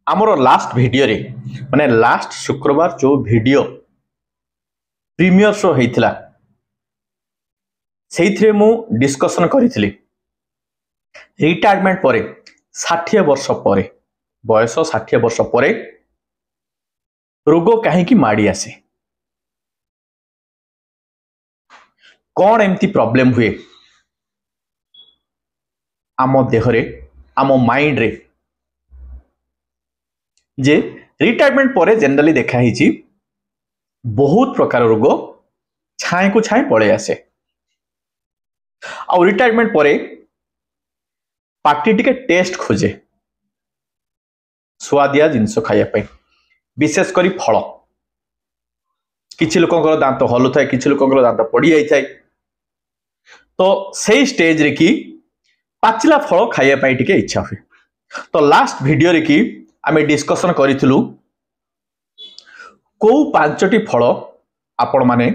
आमर last video रे माने लास्ट शुक्रवार जो वीडियो प्रीमियर शो होता से मु डिस्कशन करी रिटायरमेंट पर 60 वर्ष पर बयस 60 वर्ष पर रोग कहीं माड़ी आसे कौन एमती प्रॉब्लम हुए आम देहरे आम माइंड रे जे रिटायरमेंट पर जनरली देखाही बहुत प्रकार रोग छाए को छाए पड़े आसे आ रिटायरमेंट पर पार्टी टिके टेस्ट खोजे स्वादिया जिनस खाइबा विशेष करी फल किछि लोकंकर दांत हलु थाए किछि लोकंकर दांत पड़ी जाई थाए तो सही स्टेज रे की पाचिला फल खाइबा टिके इच्छा हुए तो लास्ट वीडियो रे की आमे डिस्कशन करिथिलु को पांचटी फल आपण माने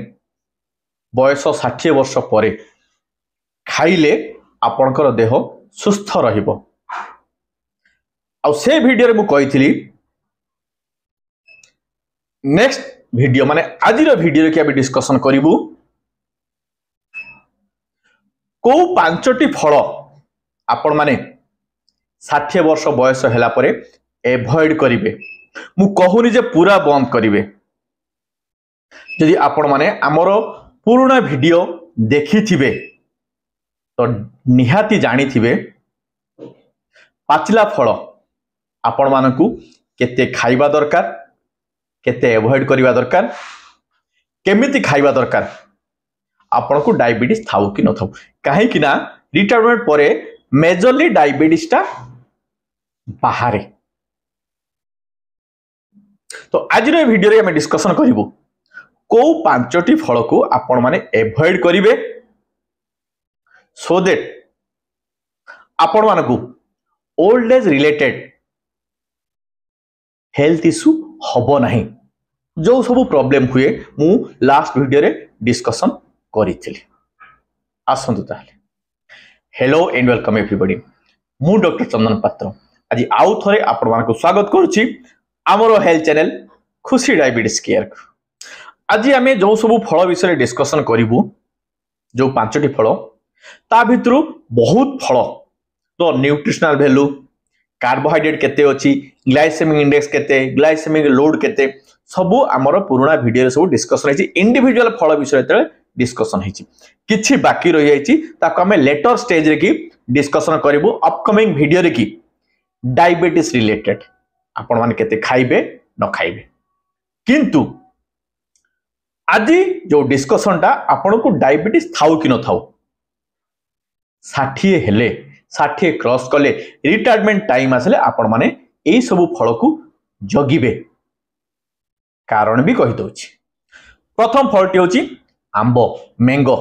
बयस 60 वर्ष पर खाइले आपणकर देह सुस्थ रहिबो आ से वीडियो रे मु कहिथिली नेक्स्ट वीडियो माने आजिर वीडियो रे कि आमे डिस्कशन करिवु को पांचटी फल आपण माने 60 वर्ष बयस हैला परे एवॉइड करिवे मु कहूनी जे पूरा बंद करिवे यदि आपण माने हमरो पुराना वीडियो देखि थिबे तो निहाती जानी थिबे पाचिला फल आपण मानकू केते खाइबा दरकार केते एवॉइड करिबा दरकार केमिति खाइबा दरकार आपण को डायबिटीज थाउ कि न थाउ काहे कि ना रिटायरमेंट परे मेजरली डायबिटीज ता बाहरे तो आज वीडियो रे हम डिस्कशन करिवो को पांचटी फल को आपण माने एवॉइड करिवे सो दैट आपण मानकू old age related health issue हबो नाही जो सब प्रॉब्लम हुए मु लास्ट वीडियो रे डिस्कशन करिथिली आसंतु ताले हेलो एंड वेलकम एवरीबॉडी मु डॉक्टर चंदन पात्र आज आउ थरे आपण मानकू स्वागत करूची आमरो health channel Khushi diabetes care को आज आमे जो सब फल विषय डिस्कशन करिवु जो पांचटी फल ता भितरु बहुत फल तो न्यूट्रिशनल वैल्यू कार्बोहाइड्रेट केते अछि ग्लाइसेमिक इंडेक्स केते ग्लाइसेमिक लोड केते सब आमर पुराना वीडियो रे सब डिस्कशन होइछि इंडिविजुअल फल विषय तळे डिस्कशन होइछि किछि बाकी रहि जाइछि ताको हमें लेटर स्टेज रे की डिस्कशन करिवु अपकमिंग वीडियो रे की डायबिटीज रिलेटेड आपण माने केते खाइबे न खाइबे किंतु आज जो डिस्कशन टा आपण को डायबिटीज थाउ कि न थाउ 60 हेले 60 क्रॉस कले रिटायरमेंट टाइम आसले आपण माने एई सब फल को जगिबे कारण भी कहि दोछि प्रथम फलटी होछि आंबो मैंगो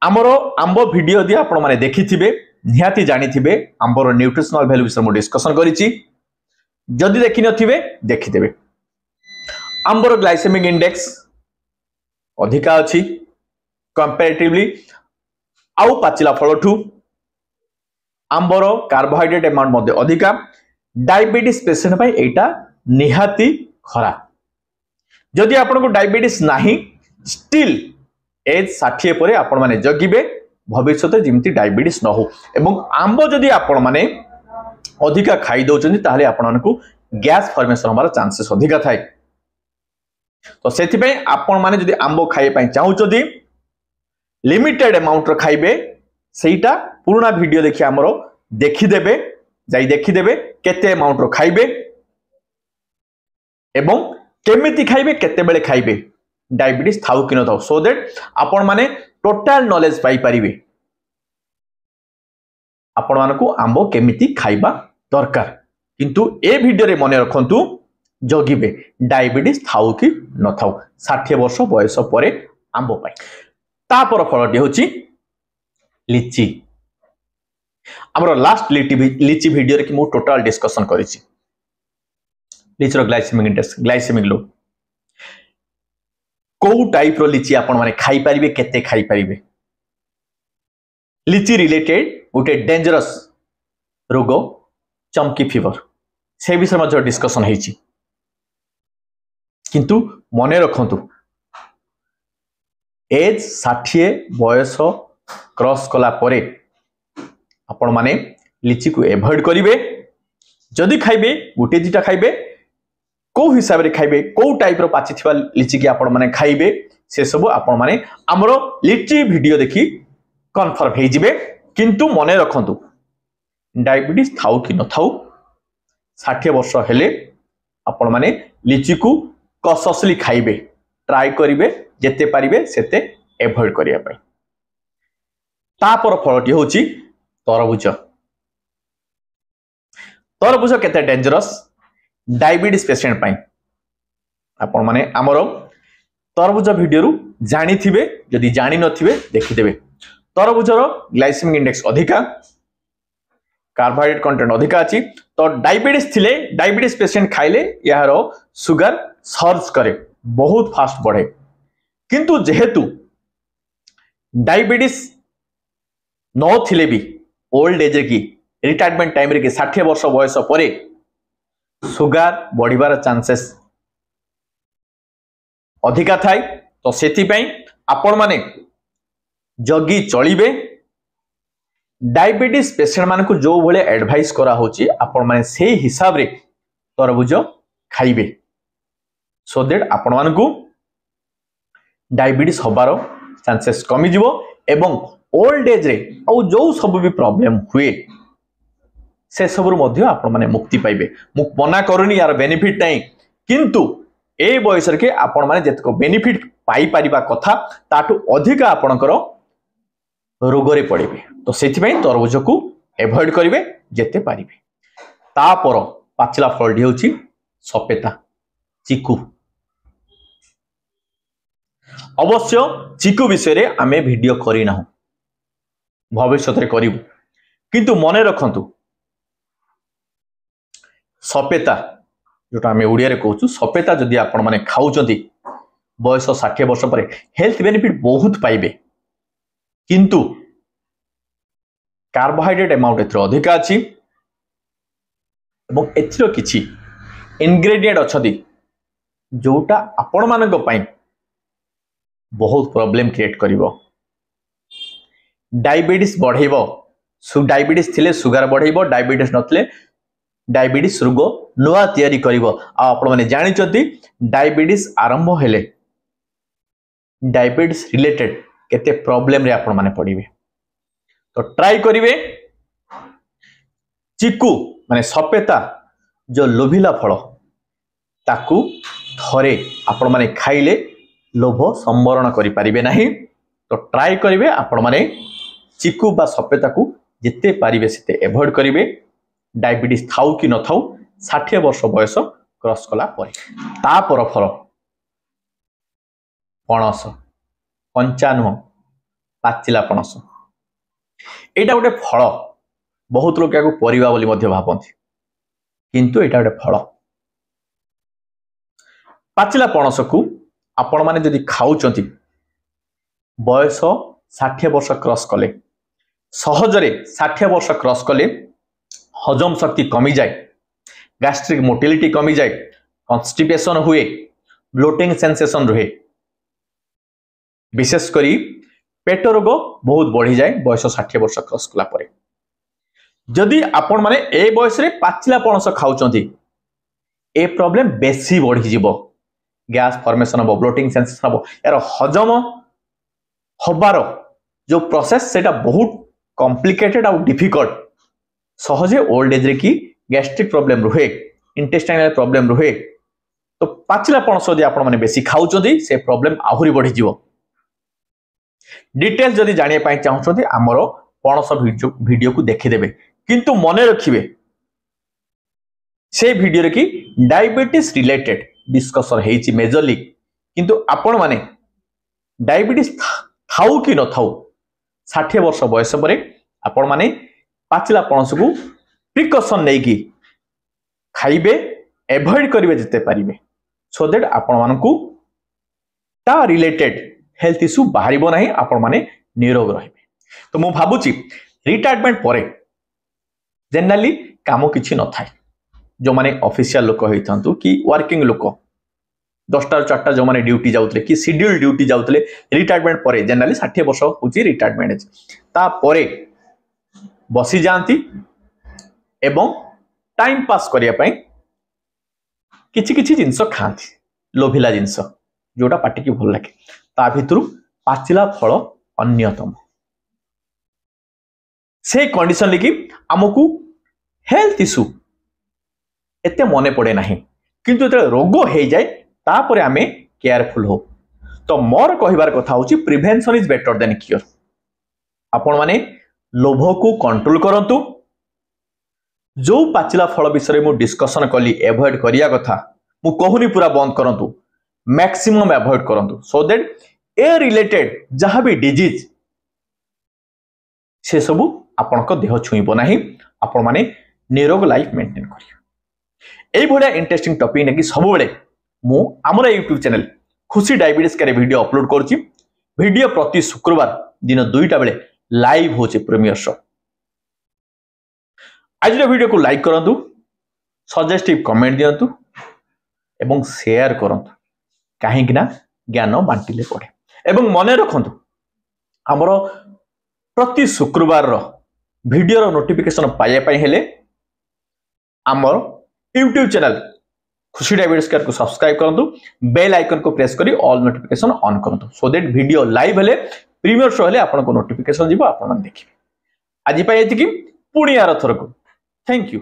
हमरो आंबो वीडियो दि आपण माने देखिथिबे निहाती जानिथिबे आंबोर न्यूट्रिशनल वैल्यू विषय मु डिस्कशन करिछि जदि देखि नथिबे देखिदेबे आंबोर ग्लाइसेमिक इंडेक्स अधिका अछि कंपैरेटिवली आउ पाचिला फलठू आंबर कार्बोहाइड्रेट अमाउंट मध्ये अधिका डायबिटीज पेशेंट पई एटा निहाती खराब जदि आपन को डायबिटीज नाही स्टिल एज 60 परे आपण माने जगिबे भविष्यते जिमती डायबिटीज न हो एवं आंब जदि आपण माने अधिका खाई दउचंदी ताहले आपण मानकू गैस फॉर्मेशन होबार चांसेस अधिका थाए तो सेति पई आपण माने जदि आंब खाइ पई चाहउचदी लिमिटेड अमाउंट रो खाइबे सेटा पुराना वीडियो देखि हमरो देखि देबे जाई देखि देबे केते अमाउंट रो खाइबे एवं केमिति खाइबे केते बेले खाइबे डायबिटीज थाउ कि न थाउ सो दैट आपण माने टोटल नॉलेज पाई परिबे आपण मानकू आंबो केमिति खाइबा दरकार किंतु ए वीडियो रे मने रखंतु जगिबे डायबिटीज थाउ कि न थाउ 60 वर्ष बयस परे आंबो पाई तापर फलटी होची लिची हमरो लास्ट लिची वीडियो रे कि मु टोटल डिस्कशन करिछि लिचर ग्लाइसेमिक इंडेक्स ग्लाइसेमिक लोड को टाइप रो लिची आपण माने खाई परिबे केते खाई परिबे लिची रिलेटेड गोटे डेंजरस रोग चमकी फीवर से विषय में डिस्कसन होइछि किंतु मने रखंतु एज 60 बयस क्रॉस कला परे आपण माने लिची को एवॉइड करिवे जदि खाइबे गोटे दुटा खाइबे को हिसाब रे खाइबे को टाइप रो पाची थिबा लिची की आपण माने खाइबे से सब आपण माने हमरो लिची वीडियो देखि कन्फर्म हे जिवे किंतु मने रखंतु डायबिटीज थाउ कि न थाउ 60 वर्ष हेले आपण माने लिची को कॉन्शियसली खाइबे ट्राई करिवे जेते पारिबे सेते एवॉइड करिया पय तापर फलटी होची तरबुज तरबुज केते डेंजरस डायबिटीज पेशेंट पाई आपण माने हमरो तरबुज वीडियो रु जानि थिबे जदि जानि नथिबे देखि देबे तरबुज रो ग्लाइसेमिक इंडेक्स अधिका कार्बोहाइड्रेट कंटेंट अधिका अछि तो डायबिटीज थिले डायबिटीज पेशेंट खाइले यारो सुगर सर्ज करे बहुत फास्ट बढ़े किंतु जेहेतु डायबिटीज न थिले भी ओल्ड एज की रिटायरमेंट टाइम रे 60 वर्ष बयस परे सुगर बढ़िबार चांसेस अधिका थाई तो सेति पई आपण माने जगी चलिबे डायबिटीज पेशेंट मान को जो भले एडवाइस करा होची आपण माने से हिसाब रे तरबुज खाइबे सो दैट आपण मान को डायबिटीज होबार चांसेस कमी जिवो एवं ओल्ड एज रे औ जो सब भी प्रॉब्लम हुए से सब मध्य आपण माने मुक्ति पाइबे मु मना करूनी यार बेनिफिट नहीं किंतु ए बयस रे आपण माने जेतको बेनिफिट पाई परिबा कथा ताटू अधिक आपणकर रोग रे पड़िबे तो सेति पई तरबुज को एवॉइड करिवे जेते पारिबे तापर पाचला फलडी होची सपेता चिकू अवश्य चिकू विषय रे आमे वीडियो करी ना भविष्य रे करिवु किंतु मने रखंतु सपेता जोटा आमे ओडिया रे कहूछु सपेता जदि आपण माने खाउचंती बयस 60 वर्ष पर हेल्थ बेनिफिट बहुत पाइबे किंतु कार्बोहाइड्रेट अमाउंट एथरो अधिक अछि एवं एथरो किछि इंग्रेडिएंट अछदी जोटा आपण मानक पई बहुत प्रॉब्लम क्रिएट करिवो डायबिटीज बढ़ेबो डायबिटीज थिले सुगर बढ़ेबो डायबिटीज नथले डायबिटीज रोग नुआ तयारी करिवो आ आपण माने जानि चंती डायबिटीज आरंभ हेले डायबिटीज रिलेटेड केते प्रॉब्लम रे आपण माने पड़िबे तो ट्राई करिवे चिकू माने सपेता जो लोभिला फल ताकू थरे आपण माने खाइले लोभ संवरण करि परिबे नाही तो ट्राई करिवे आपण माने चिकू बा सपेता को जिते पारिबे सेते एवॉइड करिवे डायबिटीज थाउ कि न थाउ 60 वर्ष बयस क्रॉस कला परे तापर फल पणस कंचा नुह पाचिला पणस एटा गोटे फल बहुत लोक याको परिबा बोली मध्य भाबंती किंतु एटा गोटे फल पाचिला पणस को आपण माने जदि खाउचंती बयस 60 वर्ष क्रॉस कले सहजरे 60 वर्ष क्रॉस कले हजम शक्ति कमी जाए गैस्ट्रिक मोटिलिटी कमी जाए कॉन्स्टिपेशन हुए ब्लोटिंग सेंसेशन रहे विशेष करी पेट रोग बहुत बढ़ी जाए बयस 60 वर्ष क्रॉस कला परे जदि आपण माने ए बयस रे पाचिला पणस खाउचंती ए प्रॉब्लम बेसी बढ़ी जिवो गैस फॉर्मेशन हो ब्लोटिंग सेंसेशन हो यार हजम होबार जो प्रोसेस सेटा बहुत कॉम्प्लिकेटेड और डिफिकल्ट सहजे ओल्ड एज रे की गैस्ट्रिक प्रॉब्लम रुहे इंटेस्टाइनल प्रॉब्लम रुहे तो पाचिला पणस जदि आपण माने बेसी खाउचंती से प्रॉब्लम आहुरी बढ़ी जिवो डिटेल्स जदि जानिया पाई चाहउछंती हमरो पणस वीडियो को देखि देबे किंतु मने रखिबे से वीडियो रे की डायबिटीज रिलेटेड डिस्कशन हेछि मेजरली किंतु आपण माने डायबिटीज थाउ कि न थाउ 60 वर्ष बयस परे आपण माने पाचिला पणस को प्रिकॉशन नै की खाइबे एवॉइड करिवे जते पारिबे सो दैट आपण मानकू ता रिलेटेड हेल्थ इश्यू बाहरिबो नाही आपण माने निरोग रहिबे तो मु भाबुची रिटायरमेंट परे जनरली काम किछि न थाए जो माने ऑफिशियल लोक होता कि वर्किंग लोक 10टा 4टा जो माने ड्यूटी जाउतले कि शेड्यूल ड्यूटी जाउतले रिटायरमेंट परे जनरली 60 वर्ष होची रिटायरमेंट एज ता परे बसी जानती एवं टाइम पास करिया पई किछि किछि जिंस खाती लोभिला जिंस जोटा पाटी की भल लागे ता भितरु पाचिला फल अन्यतम से कंडीशन लेकी हमकू हेल्थ इश्यू एते मने पड़े नाही किंतु एते रोग हो जाए तापरे आमे केयरफुल हो तो मोर कहिबार कथा होची prevention is better than cure आपण माने लोभ को कंट्रोल करंतु जो पाचिला फल विषय मु डिस्कशन कली एवॉइड करिया कथा मु कहूनी पूरा बंद करंतु मैक्सिमम एवॉइड करंतु सो दैट ए रिलेटेड जहां भी डिजीज से सब आपनक देह छुईबो नाही आपण माने निरोग लाइफ मेंटेन करियो एई भलिया इंटरेस्टिंग टॉपिक नेकी सब बेले मु हमर YouTube चैनल खुशी डायबिटीज करे वीडियो अपलोड करछि वीडियो प्रति शुक्रवार दिन 2टा बेले लाइव होचे प्रीमियर शो आज वीडियो को लाइक करंतु सजेस्टिव कमेंट दियंतु एवं शेयर करंतु काहे कि ना ज्ञान बांटिले पड़े एवं मने रखंतु हमर प्रति शुक्रवार रो वीडियो रो नोटिफिकेशन पाए पाए हेले हमर YouTube channel Khushi diabetes care को सब्सक्राइब करंतु बेल आइकन को प्रेस करी ऑल नोटिफिकेशन ऑन करंतु सो दैट वीडियो लाइव हेले प्रीमियर शो हेले आपन को नोटिफिकेशन जीवो आपन देखिबे आज पाए एतिकी पुणी आर थरको थैंक यू।